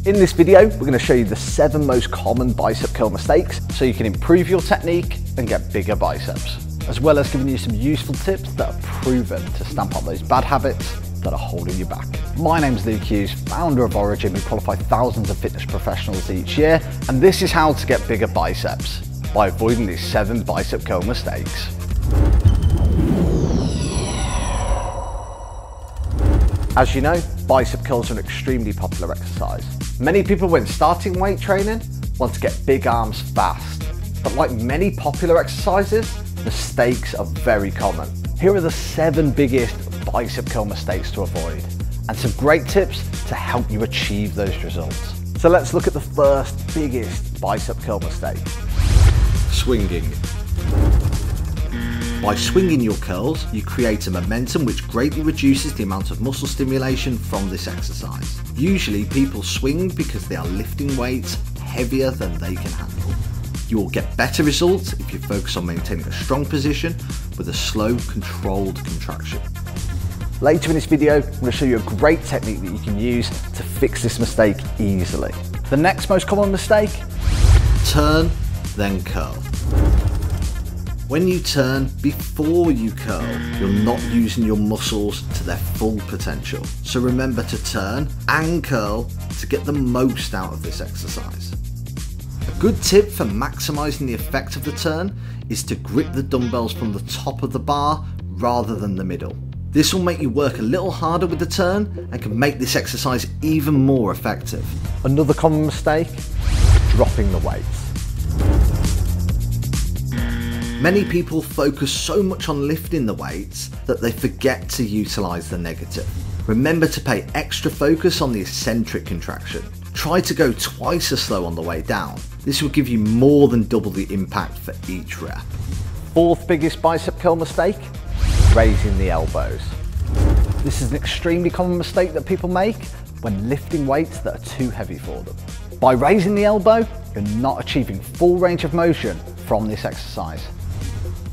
In this video, we're going to show you the 7 most common bicep curl mistakes so you can improve your technique and get bigger biceps, as well as giving you some useful tips that are proven to stamp out those bad habits that are holding you back. My name's Luke Hughes, founder of Origin. We qualify thousands of fitness professionals each year, and this is how to get bigger biceps by avoiding these 7 bicep curl mistakes. As you know, bicep curls are an extremely popular exercise. Many people when starting weight training want to get big arms fast, but like many popular exercises, mistakes are very common. Here are the 7 biggest bicep curl mistakes to avoid, and some great tips to help you achieve those results. So let's look at the first biggest bicep curl mistake. Swinging. By swinging your curls, you create a momentum which greatly reduces the amount of muscle stimulation from this exercise. Usually people swing because they are lifting weights heavier than they can handle. You will get better results if you focus on maintaining a strong position with a slow, controlled contraction. Later in this video, I'm going to show you a great technique that you can use to fix this mistake easily. The next most common mistake: turn, then curl. When you turn before you curl, you're not using your muscles to their full potential. So remember to turn and curl to get the most out of this exercise. A good tip for maximising the effect of the turn is to grip the dumbbells from the top of the bar rather than the middle. This will make you work a little harder with the turn and can make this exercise even more effective. Another common mistake: dropping the weights. Many people focus so much on lifting the weights that they forget to utilise the negative. Remember to pay extra focus on the eccentric contraction. Try to go twice as slow on the way down. This will give you more than double the impact for each rep. Fourth biggest bicep curl mistake: raising the elbows. This is an extremely common mistake that people make when lifting weights that are too heavy for them. By raising the elbow, you're not achieving full range of motion from this exercise.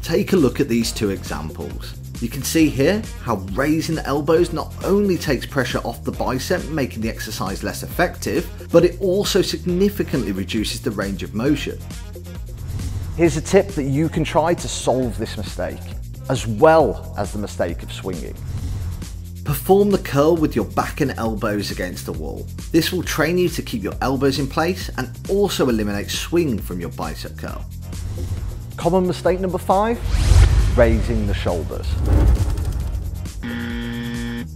Take a look at these 2 examples. You can see here how raising the elbows not only takes pressure off the bicep, making the exercise less effective, but it also significantly reduces the range of motion. Here's a tip that you can try to solve this mistake, as well as the mistake of swinging. Perform the curl with your back and elbows against the wall. This will train you to keep your elbows in place and also eliminate swing from your bicep curl. Common mistake number 5: raising the shoulders.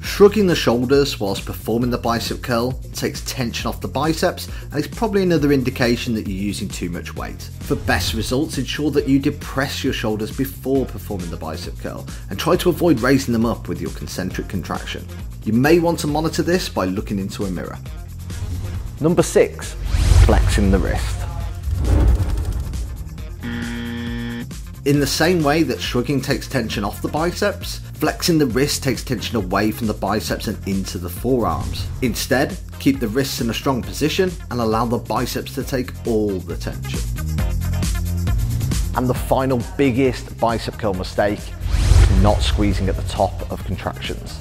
Shrugging the shoulders whilst performing the bicep curl takes tension off the biceps and is probably another indication that you're using too much weight. For best results, ensure that you depress your shoulders before performing the bicep curl and try to avoid raising them up with your concentric contraction. You may want to monitor this by looking into a mirror. Number 6: flexing the wrist. In the same way that shrugging takes tension off the biceps, flexing the wrist takes tension away from the biceps and into the forearms. Instead, keep the wrists in a strong position and allow the biceps to take all the tension. And the final biggest bicep curl mistake is not squeezing at the top of contractions.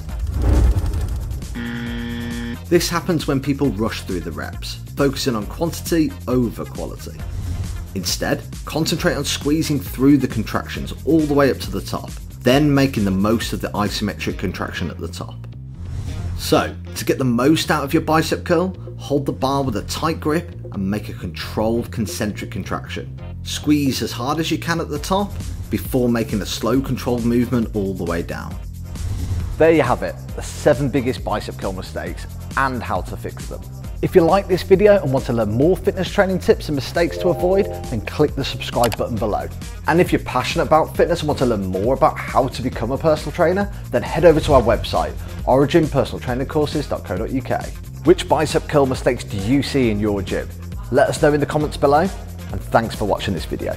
This happens when people rush through the reps, focusing on quantity over quality. Instead, concentrate on squeezing through the contractions all the way up to the top, then making the most of the isometric contraction at the top. So, to get the most out of your bicep curl, hold the bar with a tight grip and make a controlled concentric contraction. Squeeze as hard as you can at the top before making a slow controlled movement all the way down. There you have it, the 7 biggest bicep curl mistakes and how to fix them. If you like this video and want to learn more fitness training tips and mistakes to avoid, then click the subscribe button below. And if you're passionate about fitness and want to learn more about how to become a personal trainer, then head over to our website, originpersonaltrainingcourses.co.uk. Which bicep curl mistakes do you see in your gym? Let us know in the comments below, and thanks for watching this video.